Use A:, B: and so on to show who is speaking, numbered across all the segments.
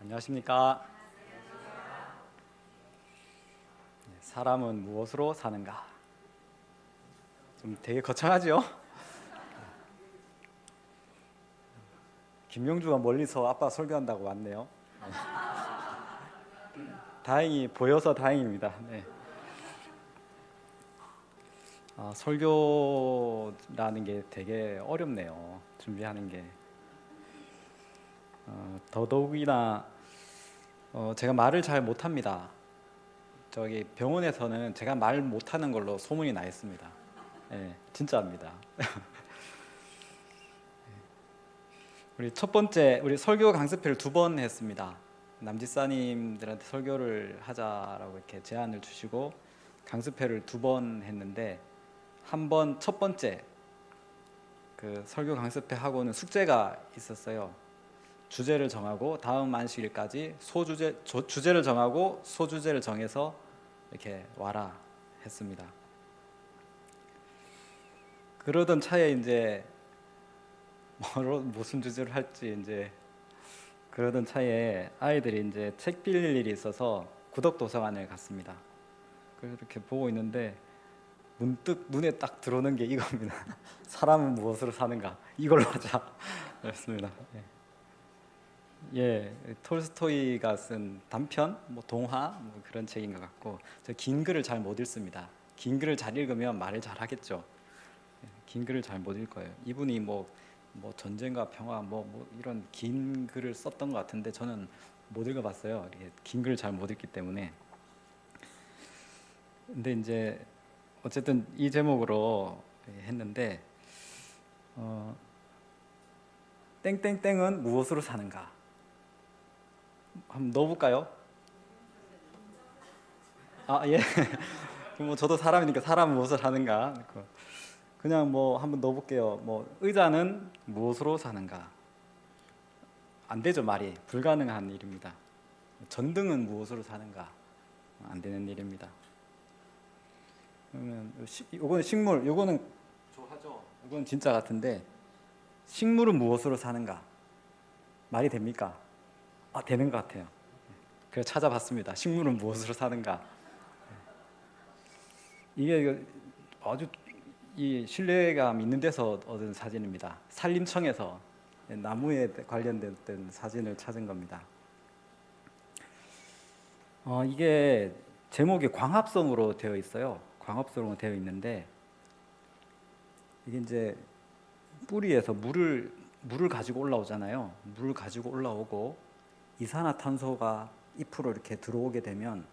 A: 안녕하십니까? 사람은 무엇으로 사는가? 좀 되게 거창하죠? 김명주가 멀리서 아빠 설교한다고 왔네요. 다행히 보여서 다행입니다. 네. 설교라는 게 되게 어렵네요. 준비하는 게. 더더욱이나 제가 말을 잘 못합니다. 저기 병원에서는 제가 말 못하는 걸로 소문이 나 있습니다. 네, 진짜입니다. 우리 첫 번째, 우리 설교 강습회를 2번 했습니다. 남지사님들한테 설교를 하자라고 이렇게 제안을 주시고 강습회를 2번 했는데, 한 번 첫 번째 그 설교 강습회 하고는 숙제가 있었어요. 주제를 정하고 다음 안식일까지 주제를 정하고 소주제를 정해서 이렇게 와라 했습니다. 그러던 차에 이제 무슨 주제를 할지 이제 그러던 차에 아이들이 이제 책 빌릴 일이 있어서 구덕도서관을 갔습니다. 그래서 이렇게 보고 있는데 문득 눈에 딱 들어오는 게 이겁니다. 사람은 무엇으로 사는가? 이걸로 하자. 그랬습니다. 톨스토이가 쓴 단편, 동화 그런 책인 것 같고, 저 긴 글을 잘 못 읽습니다. 긴 글을 잘 읽으면 말을 잘 하겠죠. 긴 글을 잘 못 읽어요. 이분이 뭐 전쟁과 평화 이런 긴 글을 썼던 것 같은데 저는 못 읽어봤어요. 긴 글을 잘 못 읽기 때문에. 근데 이제 어쨌든 이 제목으로 했는데, 땡땡땡은 무엇으로 사는가? 한번 넣어볼까요? 예. 저도 사람이니까 사람 무엇을 하는가? 그냥 한번 넣어볼게요. 의자는 무엇으로 사는가? 안 되죠, 말이. 불가능한 일입니다. 전등은 무엇으로 사는가? 안 되는 일입니다. 그러면 요거는 식물, 요거는 좋아하죠. 요건 진짜 같은데, 식물은 무엇으로 사는가? 말이 됩니까? 되는 것 같아요. 그래서 찾아봤습니다. 식물은 무엇으로 사는가? 이게 아주 이 신뢰감 있는 데서 얻은 사진입니다. 산림청에서 나무에 관련된 사진을 찾은 겁니다. 이게 제목이 광합성으로 되어 있어요. 광합성으로 되어 있는데, 이게 이제 뿌리에서 물을 가지고 올라오잖아요. 물을 가지고 올라오고 이산화탄소가 잎으로 이렇게 들어오게 되면,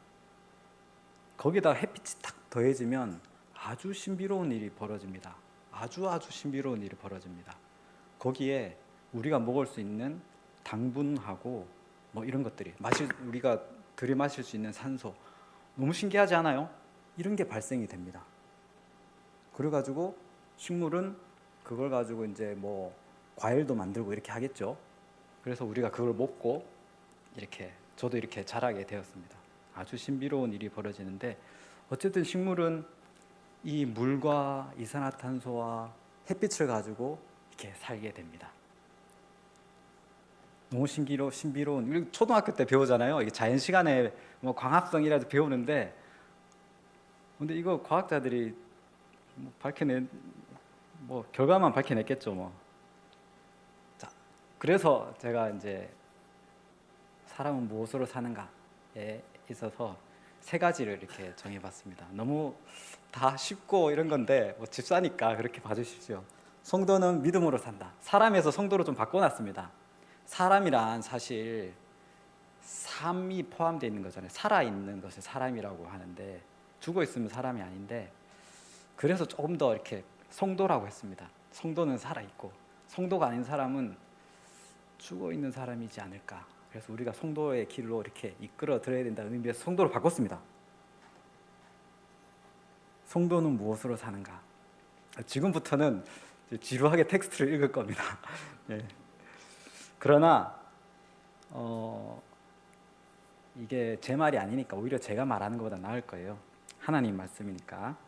A: 거기다가 햇빛이 딱 더해지면 아주 신비로운 일이 벌어집니다. 아주 신비로운 일이 벌어집니다. 거기에 우리가 먹을 수 있는 당분하고 이런 것들이 우리가 들이마실 수 있는 산소, 너무 신기하지 않아요? 이런 게 발생이 됩니다. 그래가지고 식물은 그걸 가지고 이제 과일도 만들고 이렇게 하겠죠. 그래서 우리가 그걸 먹고 저도 이렇게 자라게 되었습니다. 아주 신비로운 일이 벌어지는데, 어쨌든 식물은 이 물과 이산화탄소와 햇빛을 가지고 이렇게 살게 됩니다. 너무 신비로운, 초등학교 때 배우잖아요. 이게 자연 시간에 광합성이라도 배우는데, 근데 이거 과학자들이 결과만 밝혀냈겠죠. 자, 그래서 제가 이제 사람은 무엇으로 사는가에 있어서 3가지를 이렇게 정해봤습니다. 너무 다 쉽고 이런 건데 집사니까 그렇게 봐주십시오. 성도는 믿음으로 산다. 사람에서 성도로 좀 바꿔놨습니다. 사람이란 사실 삶이 포함되어 있는 거잖아요. 살아있는 것을 사람이라고 하는데, 죽어있으면 사람이 아닌데, 그래서 조금 더 이렇게 성도라고 했습니다. 성도는 살아있고 성도가 아닌 사람은 죽어있는 사람이지 않을까. 그래서 우리가 성도의 길로 이렇게 이끌어 들어야 된다는 의미에서 성도로 바꿨습니다. 성도는 무엇으로 사는가? 지금부터는 지루하게 텍스트를 읽을 겁니다. 그러나 이게 제 말이 아니니까 오히려 제가 말하는 것보다 나을 거예요. 하나님 말씀이니까.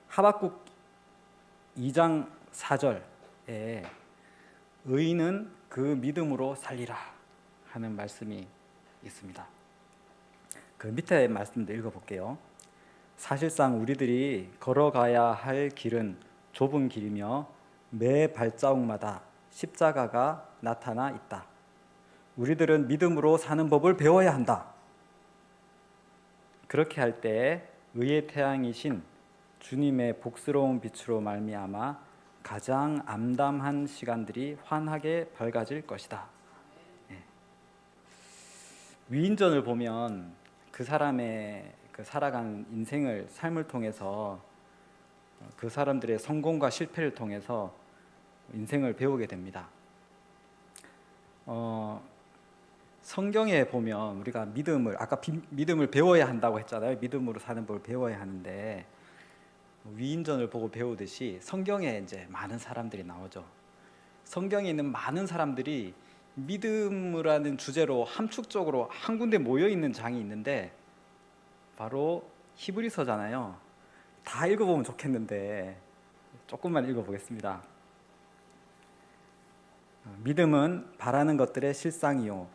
A: 하박국 2장 4절에 의인은 그 믿음으로 살리라 하는 말씀이 있습니다. 그 밑에 말씀도 읽어볼게요. 사실상 우리들이 걸어가야 할 길은 좁은 길이며 매 발자국마다 십자가가 나타나 있다. 우리들은 믿음으로 사는 법을 배워야 한다. 그렇게 할 때 의의 태양이신 주님의 복스러운 빛으로 말미암아 가장 암담한 시간들이 환하게 밝아질 것이다. 위인전을 보면 그 사람의 그 살아간 인생을 삶을 통해서 그 사람들의 성공과 실패를 통해서 인생을 배우게 됩니다. 성경에 보면 우리가 믿음을 배워야 한다고 했잖아요. 믿음으로 사는 법을 배워야 하는데 위인전을 보고 배우듯이 성경에 이제 많은 사람들이 나오죠. 성경에 있는 많은 사람들이 믿음이라는 주제로 함축적으로 한 군데 모여 있는 장이 있는데 바로 히브리서잖아요. 다 읽어보면 좋겠는데 조금만 읽어보겠습니다. 믿음은 바라는 것들의 실상이요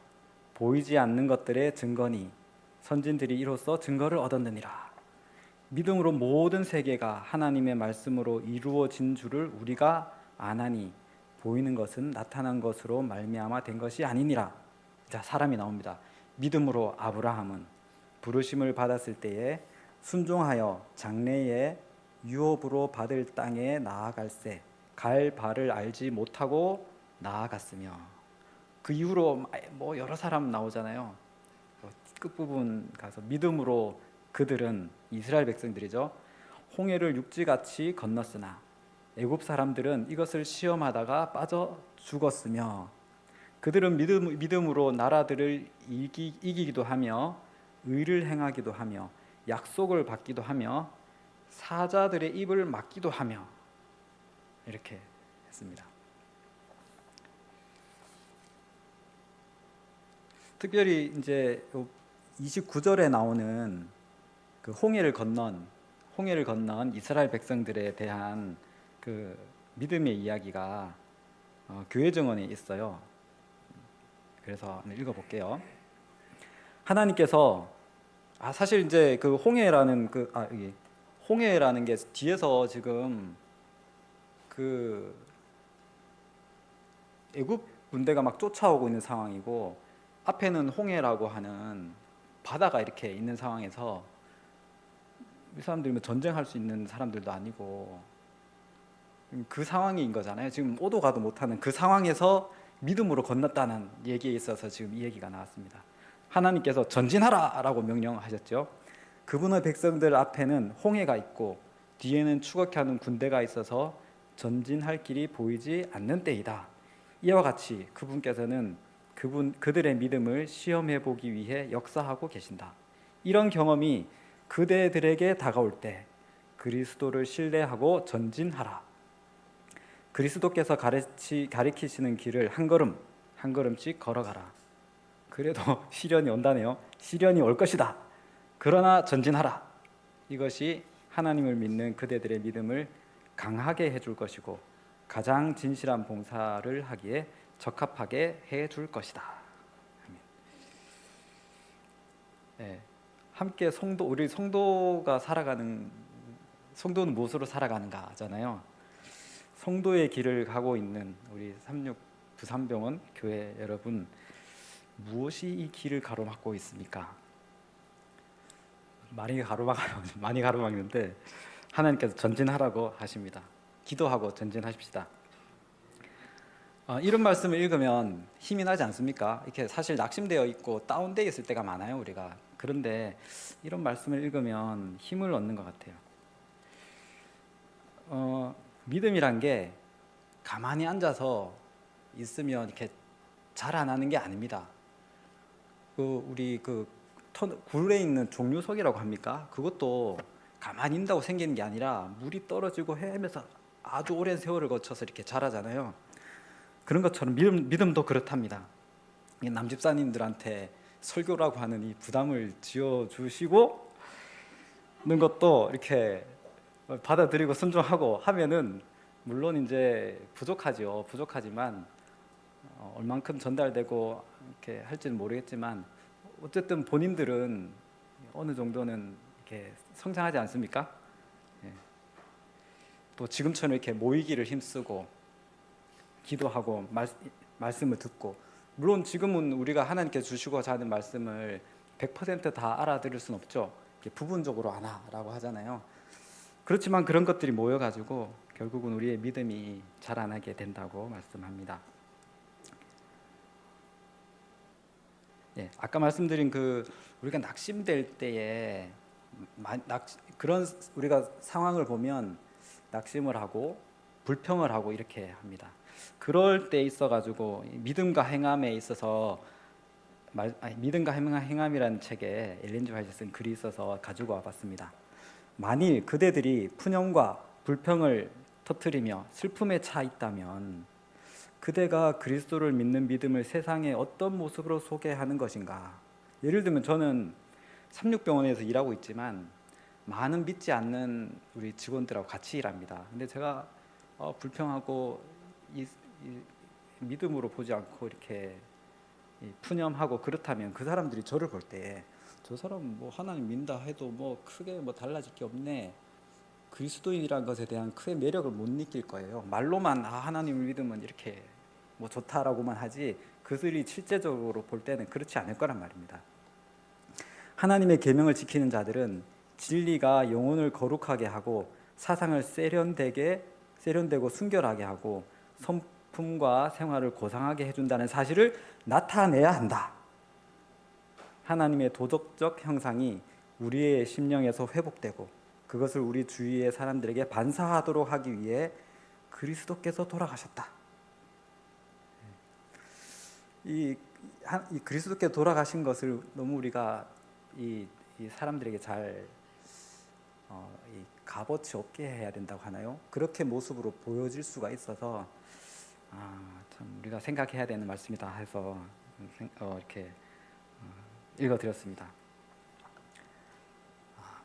A: 보이지 않는 것들의 증거니 선진들이 이로써 증거를 얻었느니라. 믿음으로 모든 세계가 하나님의 말씀으로 이루어진 줄을 우리가 아나니 보이는 것은 나타난 것으로 말미암아 된 것이 아니니라. 자, 사람이 나옵니다. 믿음으로 아브라함은 부르심을 받았을 때에 순종하여 장래에 유업으로 받을 땅에 나아갈새 갈 바를 알지 못하고 나아갔으며. 그 이후로 뭐 여러 사람 나오잖아요. 끝부분 가서 믿음으로 그들은 이스라엘 백성들이죠. 홍해를 육지같이 건넜으나 애굽 사람들은 이것을 시험하다가 빠져 죽었으며 그들은 믿음으로 나라들을 이기기도 하며 의를 행하기도 하며 약속을 받기도 하며 사자들의 입을 막기도 하며 이렇게 했습니다. 특별히 이제 29절에 나오는 그 홍해를 건넌 이스라엘 백성들에 대한 그 믿음의 이야기가 교회 증언에 있어요. 그래서 읽어볼게요. 하나님께서 사실 이제 그 홍해라는 게 뒤에서 지금 그 애굽 군대가 막 쫓아오고 있는 상황이고 앞에는 홍해라고 하는 바다가 이렇게 있는 상황에서 이 사람들이 뭐 전쟁할 수 있는 사람들도 아니고 그 상황인 거잖아요. 지금 오도 가도 못하는 그 상황에서 믿음으로 건넜다는 얘기에 있어서 지금 이 얘기가 나왔습니다. 하나님께서 전진하라 라고 명령하셨죠. 그분의 백성들 앞에는 홍해가 있고 뒤에는 추격하는 군대가 있어서 전진할 길이 보이지 않는 때이다. 이와 같이 그분께서는 그들의 믿음을 시험해 보기 위해 역사하고 계신다. 이런 경험이 그대들에게 다가올 때 그리스도를 신뢰하고 전진하라. 그리스도께서 가리키시는 길을 한 걸음씩 걸어가라. 그래도 시련이 온다네요. 시련이 올 것이다. 그러나 전진하라. 이것이 하나님을 믿는 그대들의 믿음을 강하게 해줄 것이고 가장 진실한 봉사를 하기에 적합하게 해줄 것이다. 네, 함께 우리 성도는 무엇으로 살아가는가잖아요. 성도의 길을 가고 있는 우리 36 부산병원 교회 여러분, 무엇이 이 길을 가로막고 있습니까? 많이 가로막는데 하나님께서 전진하라고 하십니다. 기도하고 전진하십시다. 이런 말씀을 읽으면 힘이 나지 않습니까? 이렇게 사실 낙심되어 있고 다운되어 있을 때가 많아요, 우리가. 그런데 이런 말씀을 읽으면 힘을 얻는 것 같아요. 믿음이란 게 가만히 앉아서 있으면 이렇게 자라나는 게 아닙니다. 우리 굴에 있는 종류석이라고 합니까? 그것도 가만히 있다고 생기는 게 아니라 물이 떨어지고 헤매서 아주 오랜 세월을 거쳐서 이렇게 자라잖아요. 그런 것처럼 믿음도 그렇답니다. 남집사님들한테 설교라고 하는 이 부담을 지어주시고 는 것도 이렇게 받아들이고 순종하고 하면은 물론 이제 부족하지만 얼만큼 전달되고 이렇게 할지는 모르겠지만 어쨌든 본인들은 어느 정도는 이렇게 성장하지 않습니까? 예. 또 지금처럼 이렇게 모이기를 힘쓰고 기도하고 말씀을 듣고, 물론 지금은 우리가 하나님께 주시고자 하는 말씀을 100%다 알아들을 수는 없죠. 부분적으로 아나라고 하잖아요. 그렇지만 그런 것들이 모여가지고 결국은 우리의 믿음이 자라나게 된다고 말씀합니다. 예, 아까 말씀드린 우리가 낙심될 때에 그런 우리가 상황을 보면 낙심을 하고 불평을 하고 이렇게 합니다. 그럴 때 있어 가지고 믿음과 행함에 있어서 믿음과 행함이라는 책에 엘렌 지 화이트가 쓴 글이 있어서 가지고 와봤습니다. 만일 그대들이 푸념과 불평을 터뜨리며 슬픔에 차 있다면 그대가 그리스도를 믿는 믿음을 세상에 어떤 모습으로 소개하는 것인가? 예를 들면 저는 삼육병원에서 일하고 있지만 많은 믿지 않는 우리 직원들하고 같이 일합니다. 근데 제가 불평하고 이 믿음으로 보지 않고 이렇게 푸념하고 그렇다면 그 사람들이 저를 볼 때 저 사람 뭐 하나님 믿는다 해도 뭐 크게 뭐 달라질 게 없네, 그리스도인이라는 것에 대한 크게 매력을 못 느낄 거예요. 말로만 하나님을 믿으면 이렇게 뭐 좋다라고만 하지 그들이 실제적으로 볼 때는 그렇지 않을 거란 말입니다. 하나님의 계명을 지키는 자들은 진리가 영혼을 거룩하게 하고 사상을 세련되고 순결하게 하고 성품과 생활을 고상하게 해준다는 사실을 나타내야 한다. 하나님의 도덕적 형상이 우리의 심령에서 회복되고 그것을 우리 주위의 사람들에게 반사하도록 하기 위해 그리스도께서 돌아가셨다. 이 그리스도께서 돌아가신 것을 너무 우리가 이 사람들에게 잘 값어치 없게 해야 된다고 하나요? 그렇게 모습으로 보여질 수가 있어서 참 우리가 생각해야 되는 말씀이다 해서 이렇게 읽어드렸습니다.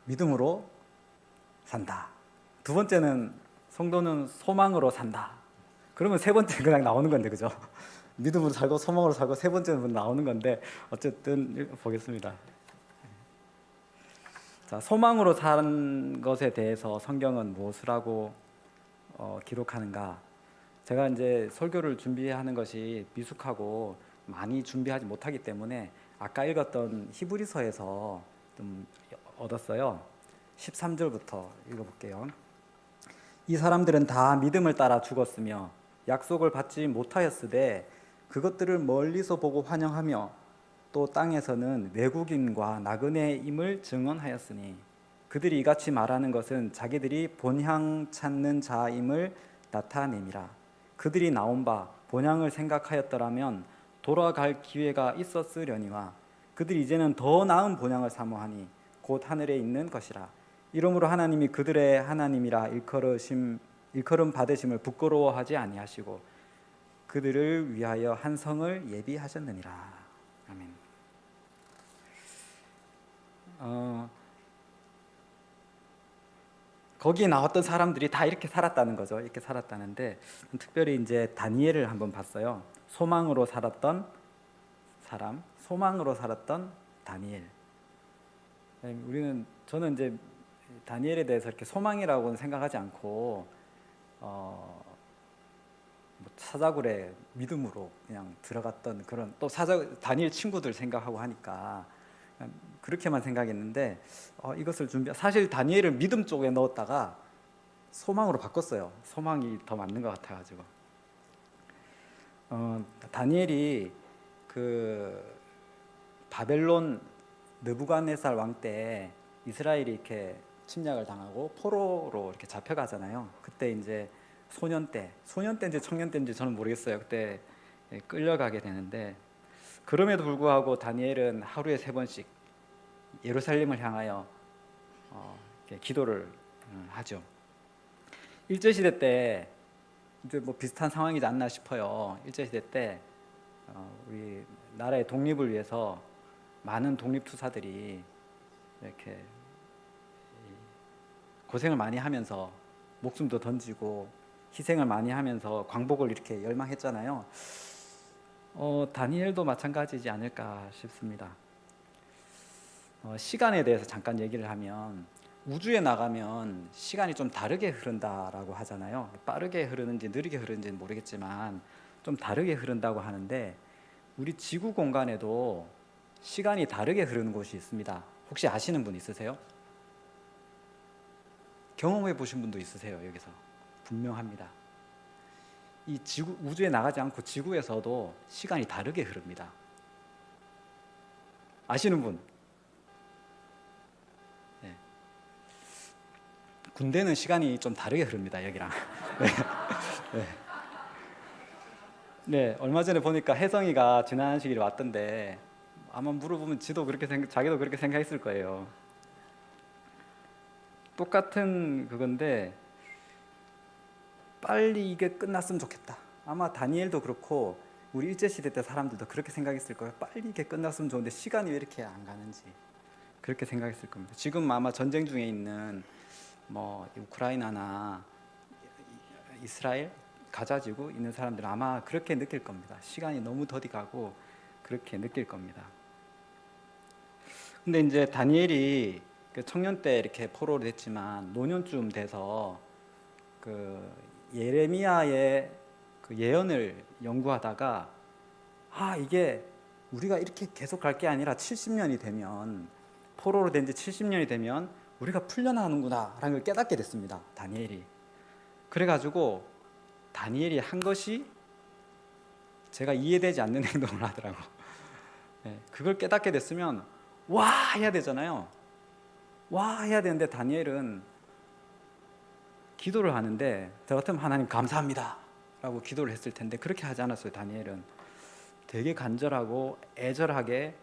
A: 믿음으로 산다. 두 번째는 성도는 소망으로 산다. 그러면 세 번째 그냥 나오는 건데, 그죠? 믿음으로 살고 소망으로 살고 세 번째는 나오는 건데 어쨌든 보겠습니다. 자, 소망으로 산 것에 대해서 성경은 무엇을 하고 기록하는가? 제가 이제 설교를 준비하는 것이 미숙하고 많이 준비하지 못하기 때문에 아까 읽었던 히브리서에서 좀 얻었어요. 13절부터 읽어볼게요. 이 사람들은 다 믿음을 따라 죽었으며 약속을 받지 못하였으되 그것들을 멀리서 보고 환영하며 또 땅에서는 외국인과 나그네임을 증언하였으니 그들이 이같이 말하는 것은 자기들이 본향 찾는 자임을 나타냄이라. 그들이 나온 바 본향을 생각하였더라면 돌아갈 기회가 있었으려니와 그들이 이제는 더 나은 본향을 사모하니 곧 하늘에 있는 것이라. 이러므로 하나님이 그들의 하나님이라 일컬음 받으심을 부끄러워하지 아니하시고 그들을 위하여 한 성을 예비하셨느니라. 아멘. 거기에 나왔던 사람들이 다 이렇게 살았다는 거죠. 이렇게 살았다는데 특별히 이제 다니엘을 한번 봤어요. 소망으로 살았던 사람, 소망으로 살았던 다니엘. 저는 이제 다니엘에 대해서 이렇게 소망이라고는 생각하지 않고 뭐 사자굴에 믿음으로 그냥 들어갔던 그런, 또 다니엘 친구들 생각하고 하니까 그렇게만 생각했는데 이것을 사실 다니엘을 믿음 쪽에 넣었다가 소망으로 바꿨어요. 소망이 더 맞는 것 같아가지고. 다니엘이 바벨론 느부갓네살 왕 때 이스라엘이 이렇게 침략을 당하고 포로로 이렇게 잡혀가잖아요. 그때 이제 소년 때인지 청년 때인지 저는 모르겠어요. 그때 끌려가게 되는데 그럼에도 불구하고 다니엘은 하루에 3번씩 예루살렘을 향하여 기도를 하죠. 일제시대 때 이제 뭐 비슷한 상황이지 않나 싶어요. 일제시대 때 우리 나라의 독립을 위해서 많은 독립투사들이 이렇게 고생을 많이 하면서 목숨도 던지고 희생을 많이 하면서 광복을 이렇게 열망했잖아요. 다니엘도 마찬가지지 않을까 싶습니다. 시간에 대해서 잠깐 얘기를 하면 우주에 나가면 시간이 좀 다르게 흐른다라고 하잖아요. 빠르게 흐르는지 느리게 흐르는지는 모르겠지만 좀 다르게 흐른다고 하는데 우리 지구 공간에도 시간이 다르게 흐르는 곳이 있습니다. 혹시 아시는 분 있으세요? 경험해 보신 분도 있으세요? 여기서 분명합니다. 이 지구, 우주에 나가지 않고 지구에서도 시간이 다르게 흐릅니다. 아시는 분? 네. 군대는 시간이 좀 다르게 흐릅니다. 여기랑. 네. 네. 네, 얼마 전에 보니까 혜성이가 지난 시기에 왔던데 아마 물어보면 자기도 그렇게 생각했을 거예요. 똑같은 그건데 빨리 이게 끝났으면 좋겠다. 아마 다니엘도 그렇고 우리 일제시대 때 사람들도 그렇게 생각했을 거예요. 빨리 이게 끝났으면 좋은데 시간이 왜 이렇게 안 가는지 그렇게 생각했을 겁니다. 지금 아마 전쟁 중에 있는 뭐 우크라이나나 이스라엘, 가자지구 있는 사람들은 아마 그렇게 느낄 겁니다. 시간이 너무 더디 가고 그렇게 느낄 겁니다. 근데 이제 다니엘이 그 청년 때 이렇게 포로를 했지만 노년쯤 돼서 그 예레미야의 그 예언을 연구하다가 이게 우리가 이렇게 계속 갈 게 아니라 70년이 되면 포로로 된 지 70년이 되면 우리가 풀려나는구나 라는 걸 깨닫게 됐습니다. 다니엘이. 그래가지고 다니엘이 한 것이 제가 이해되지 않는 행동을 하더라고. 네, 그걸 깨닫게 됐으면 와 해야 되잖아요. 와 해야 되는데 다니엘은 기도를 하는데 저 같으면 하나님 감사합니다 라고 기도를 했을 텐데 그렇게 하지 않았어요. 다니엘은 되게 간절하고 애절하게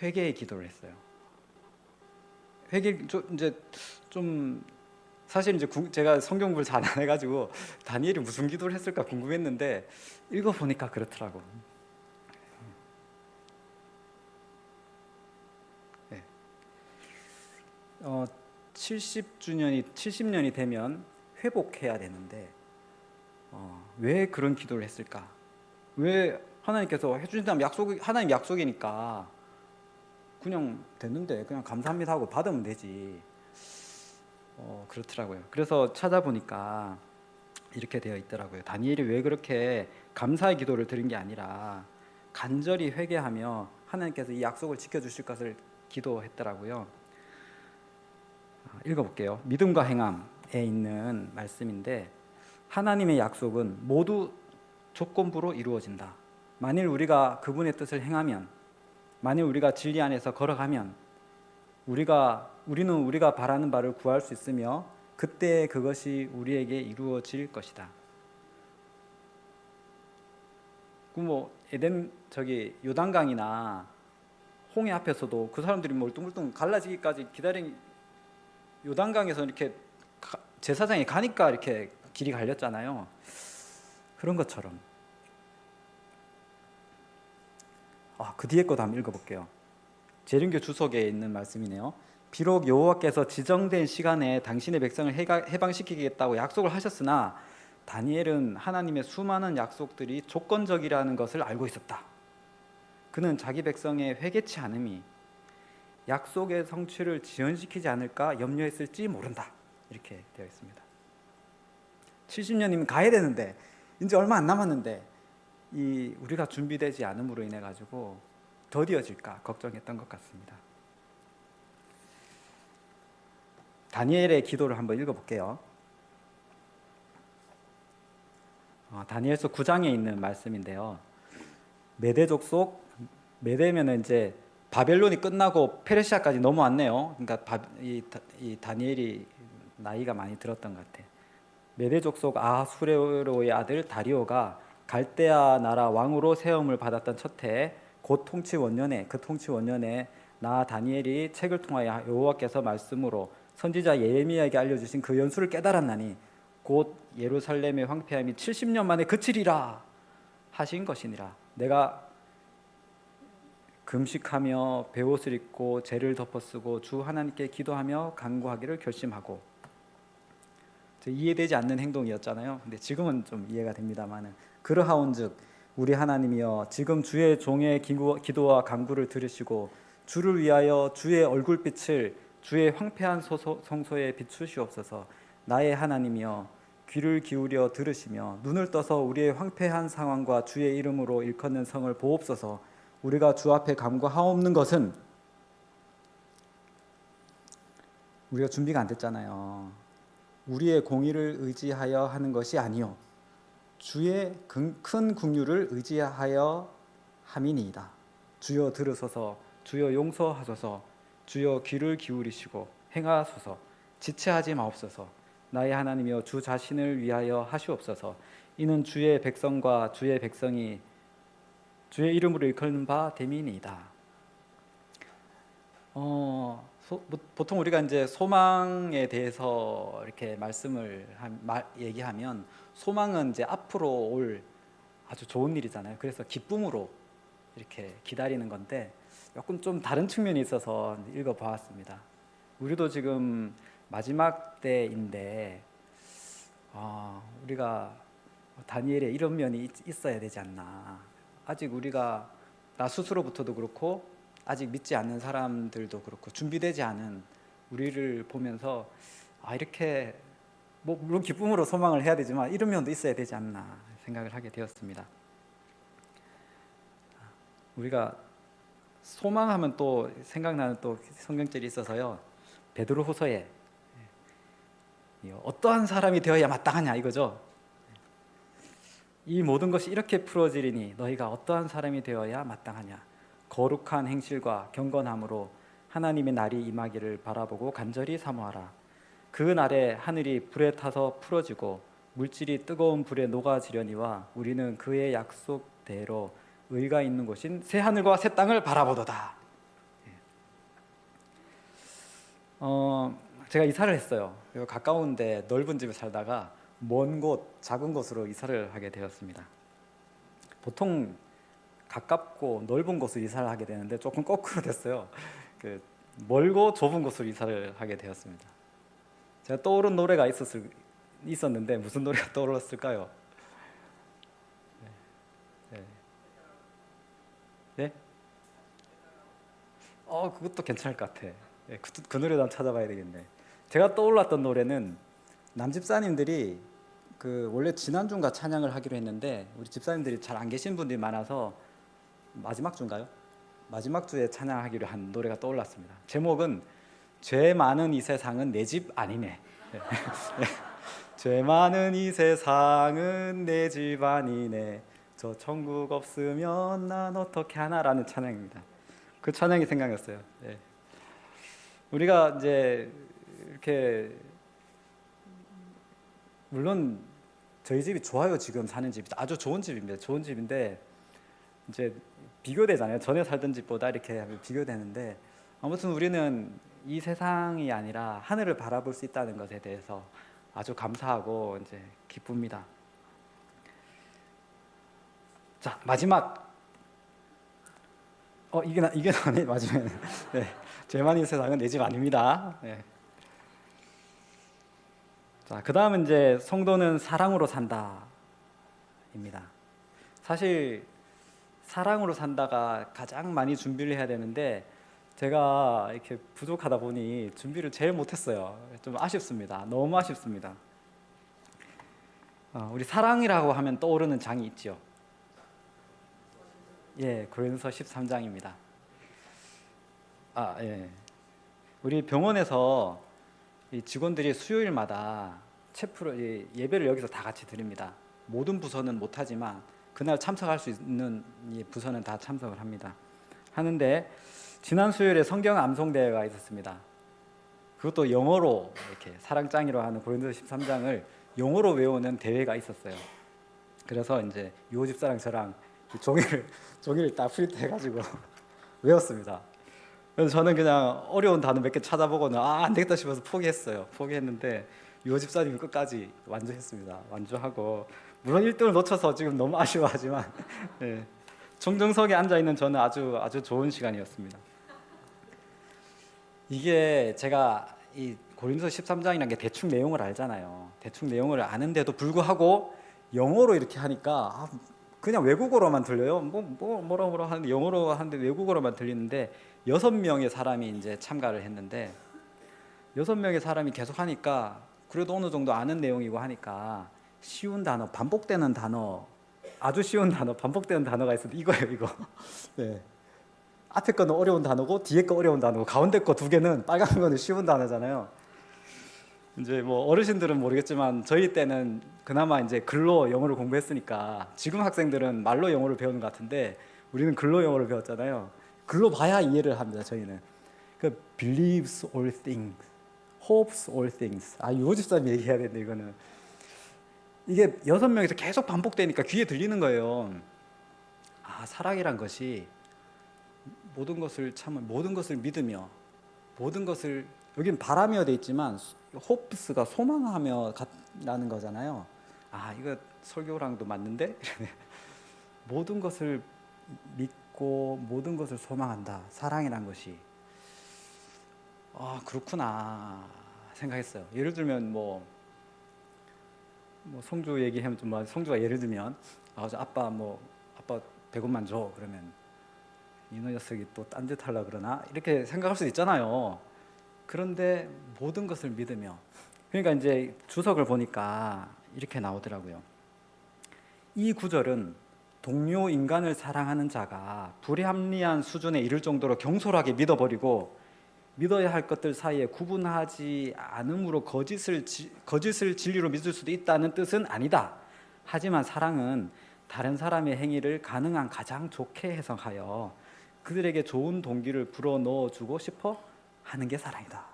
A: 회개의 기도를 했어요. 사실 이제 제가 성경 공부를 잘 안 해가지고 다니엘이 무슨 기도를 했을까 궁금했는데 읽어보니까 그렇더라고. 네. 70년이 되면 회복해야 되는데 왜 그런 기도를 했을까? 왜 하나님께서 해주신다면 하나님 약속이니까 그냥 됐는데 그냥 감사합니다 하고 받으면 되지. 그렇더라고요. 그래서 찾아보니까 이렇게 되어 있더라고요. 다니엘이 왜 그렇게 감사의 기도를 드린 게 아니라 간절히 회개하며 하나님께서 이 약속을 지켜주실 것을 기도했더라고요. 읽어볼게요. 믿음과 행함에 있는 말씀인데 하나님의 약속은 모두 조건부로 이루어진다. 만일 우리가 그분의 뜻을 행하면, 만일 우리가 진리 안에서 걸어가면 우리는 우리가 바라는 바를 구할 수 있으며 그때 그것이 우리에게 이루어질 것이다. 요단강이나 홍해 앞에서도 그 사람들이 멀뚱멀뚱 갈라지기까지 기다린 요단강에서 이렇게 제사장이 가니까 이렇게 길이 갈렸잖아요. 그런 것처럼. 그 뒤에 것도 한번 읽어볼게요. 재림교 주석에 있는 말씀이네요. 비록 여호와께서 지정된 시간에 당신의 백성을 해방시키겠다고 약속을 하셨으나 다니엘은 하나님의 수많은 약속들이 조건적이라는 것을 알고 있었다. 그는 자기 백성의 회개치 않음이 약속의 성취를 지연시키지 않을까 염려했을지 모른다. 이렇게 되어 있습니다. 70년이면 가야 되는데 이제 얼마 안 남았는데 우리가 준비되지 않음으로 인해 가지고 더디어질까 걱정했던 것 같습니다. 다니엘의 기도를 한번 읽어볼게요. 다니엘서 9장에 있는 말씀인데요. 메대족 속 메대면은 이제 바벨론이 끝나고 페르시아까지 넘어왔네요. 그러니까 이 다니엘이 나이가 많이 들었던 것 같아. 메대족 속 아수레로의 아들 다리오가 갈대아 나라 왕으로 세움을 받았던 첫 해 곧 통치 원년에 나 다니엘이 책을 통하여 여호와께서 말씀으로 선지자 예레미야에게 알려주신 그 연수를 깨달았나니 곧 예루살렘의 황폐함이 70년 만에 그치리라 하신 것이니라. 내가 금식하며 베옷을 입고 제를 덮어쓰고 주 하나님께 기도하며 간구하기를 결심하고. 이해되지 않는 행동이었잖아요. 근데 지금은 좀 이해가 됩니다만은 그러하온즉 우리 하나님이여 지금 주의 종의 기도와 간구를 들으시고 주를 위하여 주의 얼굴빛을 주의 황폐한 성소에 비추시옵소서. 나의 하나님이여 귀를 기울여 들으시며 눈을 떠서 우리의 황폐한 상황과 주의 이름으로 일컫는 성을 보옵소서. 우리가 주 앞에 간구하옵는 것은 우리가 준비가 안 됐잖아요. 우리의 공의를 의지하여 하는 것이 아니요 주의 큰 긍휼을 의지하여 함이니이다. 주여 들으소서. 주여 용서하소서. 주여 귀를 기울이시고 행하소서. 지체하지 마옵소서. 나의 하나님이여 주 자신을 위하여 하시옵소서. 이는 주의 백성과 주의 백성이 주의 이름으로 일컫는 바 됨이니이다. 보통 우리가 이제 소망에 대해서 이렇게 얘기하면 소망은 이제 앞으로 올 아주 좋은 일이잖아요. 그래서 기쁨으로 이렇게 기다리는 건데 조금 좀 다른 측면이 있어서 읽어보았습니다. 우리도 지금 마지막 때인데 우리가 다니엘에 이런 면이 있어야 되지 않나. 아직 우리가 나 스스로부터도 그렇고 아직 믿지 않는 사람들도 그렇고 준비되지 않은 우리를 보면서 이렇게 물론 기쁨으로 소망을 해야 되지만 이런 면도 있어야 되지 않나 생각을 하게 되었습니다. 우리가 소망하면 또 생각나는 또 성경절이 있어서요. 베드로후서에 어떠한 사람이 되어야 마땅하냐 이거죠. 이 모든 것이 이렇게 풀어지리니 너희가 어떠한 사람이 되어야 마땅하냐. 거룩한 행실과 경건함으로 하나님의 날이 임하기를 바라보고 간절히 사모하라. 그 날에 하늘이 불에 타서 풀어지고 물질이 뜨거운 불에 녹아지려니와 우리는 그의 약속대로 의가 있는 곳인 새 하늘과 새 땅을 바라보도다. 제가 이사를 했어요. 가까운데 넓은 집에 살다가 먼 곳, 작은 곳으로 이사를 하게 되었습니다. 보통 가깝고 넓은 곳으로 이사를 하게 되는데 조금 거꾸로 됐어요. 멀고 좁은 곳으로 이사를 하게 되었습니다. 제가 떠오른 노래가 있었는데 무슨 노래가 떠올랐을까요? 네? 그것도 괜찮을 것 같아. 그 노래도 한번 찾아봐야 되겠네. 제가 떠올랐던 노래는 남집사님들이 원래 지난주인가 찬양을 하기로 했는데 우리 집사님들이 잘 안 계신 분들이 많아서 마지막 주인가요? 마지막 주에 찬양하기로 한 노래가 떠올랐습니다. 제목은 죄 많은 이 세상은 내 집 아니네. 죄 많은 이 세상은 내 집 아니네. 저 천국 없으면 난 어떻게 하나라는 찬양입니다. 그 찬양이 생각났어요. 우리가 이제 이렇게 물론 저희 집이 좋아요. 지금 사는 집이 아주 좋은 집입니다. 좋은 집인데 이제 비교되잖아요. 전에 살던 집보다 이렇게 비교되는데 아무튼 우리는 이 세상이 아니라 하늘을 바라볼 수 있다는 것에 대해서 아주 감사하고 이제 기쁩니다. 자, 마지막 이게 나네 마지막에. 네. 죄 많은 세상은 내 집 아닙니다. 네. 자, 그다음은 이제 성도는 사랑으로 산다입니다. 사실 사랑으로 산다가 가장 많이 준비를 해야 되는데 제가 이렇게 부족하다 보니 준비를 제일 못했어요. 좀 아쉽습니다. 너무 아쉽습니다. 우리 사랑이라고 하면 떠오르는 장이 있죠. 고린도서 13장입니다. 우리 병원에서 이 직원들이 수요일마다 예배를 여기서 다 같이 드립니다. 모든 부서는 못하지만 그날 참석할 수 있는 부서는 다 참석을 합니다. 하는데 지난 수요일에 성경 암송 대회가 있었습니다. 그것도 영어로 이렇게 사랑짱이로 하는 고린도서 13장을 영어로 외우는 대회가 있었어요. 그래서 이제 유호 집사랑 저랑 종이를 딱 프린트해가지고 외웠습니다. 그래서 저는 그냥 어려운 단어 몇 개 찾아보고는 안 되겠다 싶어서 포기했는데 유호 집사님이 끝까지 완주했습니다. 완주하고 물론 1등을 놓쳐서 지금 너무 아쉬워하지만 청정석에 앉아있는 저는 아주 좋은 시간이었습니다. 이게 제가 이 고린도서 13장이라는 게 대충 내용을 알잖아요. 대충 내용을 아는데도 불구하고 영어로 이렇게 하니까 그냥 외국어로만 들려요. 뭐라 하는데 영어로 하는데 외국어로만 들리는데 6명의 사람이 이제 참가를 했는데 6명의 사람이 계속 하니까 그래도 어느 정도 아는 내용이고 하니까 쉬운 단어, 반복되는 단어, 아주 쉬운 단어, 반복되는 단어가 있어도 이거예요, 이거. 네. 앞에 거는 어려운 단어고 뒤에 거 어려운 단어고 가운데 거 2개는 빨간 거는 쉬운 단어잖아요. 이제 뭐 어르신들은 모르겠지만 저희 때는 그나마 이제 글로 영어를 공부했으니까 지금 학생들은 말로 영어를 배우는 것 같은데 우리는 글로 영어를 배웠잖아요. 글로 봐야 이해를 합니다. 저희는 그 believes all things, hopes all things. 아 유호집사님 얘기해야 되는데 이거는 이게 6명이서 계속 반복되니까 귀에 들리는 거예요. 아 사랑이란 것이 모든 것을 참아 모든 것을 믿으며 모든 것을 여긴 바라며 돼 있지만 hopes가 소망하며 라는 거잖아요. 아 이거 설교랑도 맞는데 모든 것을 믿고 모든 것을 소망한다. 사랑이란 것이 아 그렇구나 생각했어요. 예를 들면 뭐 성주 얘기하면 좀 성주가 예를 들면 아빠 100원만 줘 그러면 이놈 녀석이 또 딴짓 하려 그러나 이렇게 생각할 수 있잖아요. 그런데 모든 것을 믿으며 그러니까 이제 주석을 보니까 이렇게 나오더라고요. 이 구절은 동료 인간을 사랑하는 자가 불합리한 수준에 이를 정도로 경솔하게 믿어버리고 믿어야 할 것들 사이에 구분하지 않음으로 거짓을 진리로 믿을 수도 있다는 뜻은 아니다. 하지만 사랑은 다른 사람의 행위를 가능한 가장 좋게 해석하여 그들에게 좋은 동기를 불어넣어주고 싶어 하는 게 사랑이다.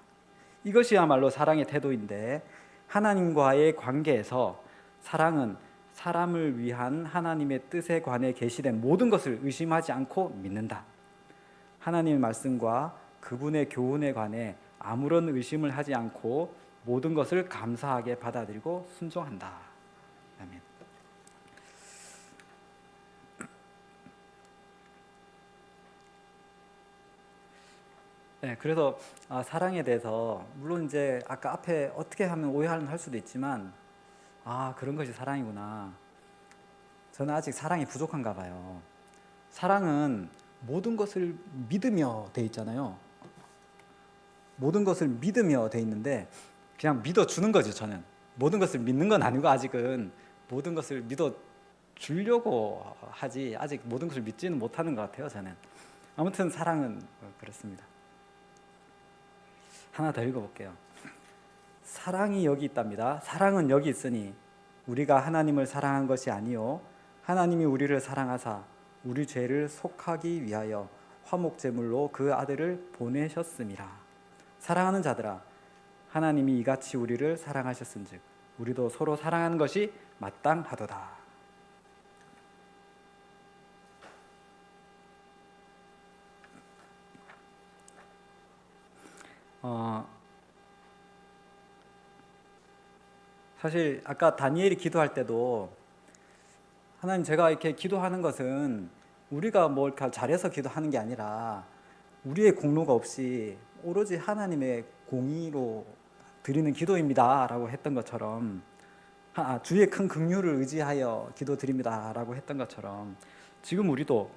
A: 이것이야말로 사랑의 태도인데 하나님과의 관계에서 사랑은 사람을 위한 하나님의 뜻에 관해 계시된 모든 것을 의심하지 않고 믿는다. 하나님의 말씀과 그분의 교훈에 관해 아무런 의심을 하지 않고 모든 것을 감사하게 받아들이고 순종한다. 아멘. 네, 그래서 사랑에 대해서 물론 이제 아까 앞에 어떻게 하면 오해를 할 수도 있지만 그런 것이 사랑이구나. 저는 아직 사랑이 부족한가 봐요. 사랑은 모든 것을 믿으며 돼 있잖아요. 모든 것을 믿으며 돼 있는데 그냥 믿어주는 거죠. 저는 모든 것을 믿는 건 아니고 아직은 모든 것을 믿어주려고 하지 아직 모든 것을 믿지는 못하는 것 같아요. 저는 아무튼 사랑은 그렇습니다. 하나 더 읽어볼게요. 사랑이 여기 있답니다. 사랑은 여기 있으니 우리가 하나님을 사랑한 것이 아니요 하나님이 우리를 사랑하사 우리 죄를 속하기 위하여 화목제물로 그 아들을 보내셨음이라. 사랑하는 자들아 하나님이 이같이 우리를 사랑하셨은즉 우리도 서로 사랑하는 것이 마땅하도다. 사실 아까 다니엘이 기도할 때도 하나님 제가 이렇게 기도하는 것은 우리가 뭘 잘해서 기도하는 게 아니라 우리의 공로가 없이 오로지 하나님의 공의로 드리는 기도입니다 라고 했던 것처럼 주의 큰 긍휼을 의지하여 기도드립니다 라고 했던 것처럼 지금 우리도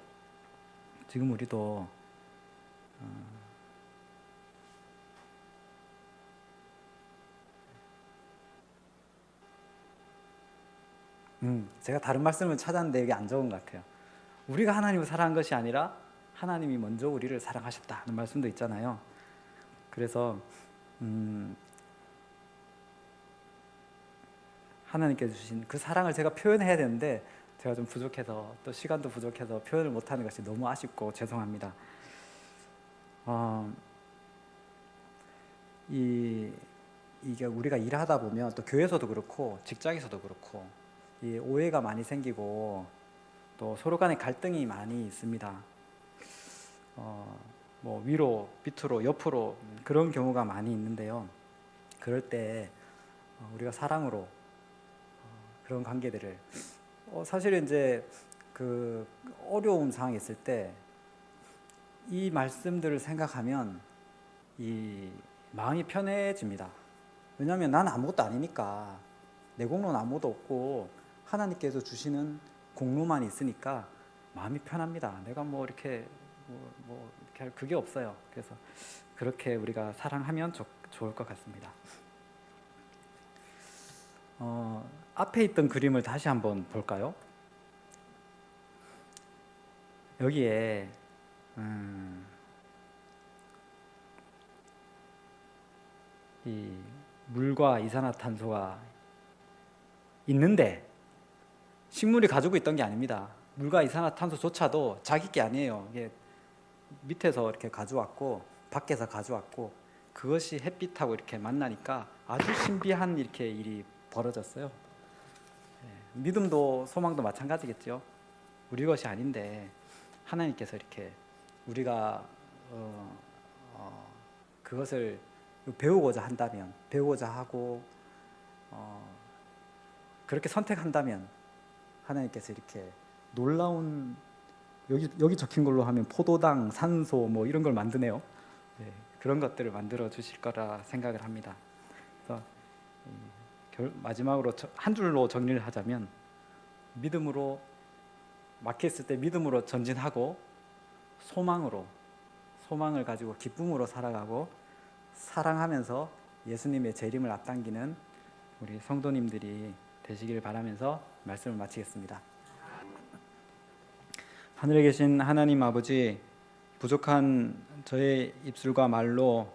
A: 제가 다른 말씀을 찾았는데 여기 안 적은 것 같아요. 우리가 하나님을 사랑한 것이 아니라 하나님이 먼저 우리를 사랑하셨다는 말씀도 있잖아요. 그래서 하나님께서 주신 그 사랑을 제가 표현해야 되는데 제가 좀 부족해서 또 시간도 부족해서 표현을 못하는 것이 너무 아쉽고 죄송합니다. 이게 우리가 일하다 보면 또 교회에서도 그렇고 직장에서도 그렇고 이 오해가 많이 생기고 또 서로 간에 갈등이 많이 있습니다. 뭐 위로, 밑으로, 옆으로 그런 경우가 많이 있는데요. 그럴 때 우리가 사랑으로 그런 관계들을 사실은 이제 그 어려운 상황이 있을 때 이 말씀들을 생각하면 이 마음이 편해집니다. 왜냐하면 난 아무것도 아니니까 내 공로는 아무것도 없고 하나님께서 주시는 공로만 있으니까 마음이 편합니다. 내가 뭐 이렇게 이렇게 할 그게 없어요. 그래서 그렇게 우리가 사랑하면 좋을 것 같습니다. 앞에 있던 그림을 다시 한번 볼까요? 여기에 이 물과 이산화탄소가 있는데 식물이 가지고 있던 게 아닙니다. 물과 이산화탄소조차도 자기 게 아니에요. 이게 밑에서 이렇게 가져왔고 밖에서 가져왔고 그것이 햇빛하고 이렇게 만나니까 아주 신비한 이렇게 일이 벌어졌어요. 믿음도 소망도 마찬가지겠죠. 우리 것이 아닌데 하나님께서 이렇게 우리가 그것을 배우고자 한다면, 배우고자 하고 그렇게 선택한다면 하나님께서 이렇게 놀라운, 여기 적힌 걸로 하면 포도당, 산소 뭐 이런 걸 만드네요. 그런 것들을 만들어 주실 거라 생각을 합니다. 그래서 마지막으로 한 줄로 정리를 하자면, 믿음으로 막혔을 때 믿음으로 전진하고 소망을 가지고 기쁨으로 살아가고 사랑하면서 예수님의 재림을 앞당기는 우리 성도님들이 되시길 바라면서 말씀을 마치겠습니다. 하늘에 계신 하나님 아버지, 부족한 저의 입술과 말로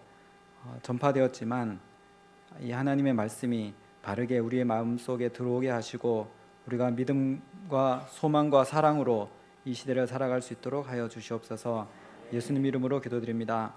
A: 전파되었지만 이 하나님의 말씀이 바르게 우리의 마음속에 들어오게 하시고 우리가 믿음과 소망과 사랑으로 이 시대를 살아갈 수 있도록 하여 주시옵소서. 예수님 이름으로 기도드립니다.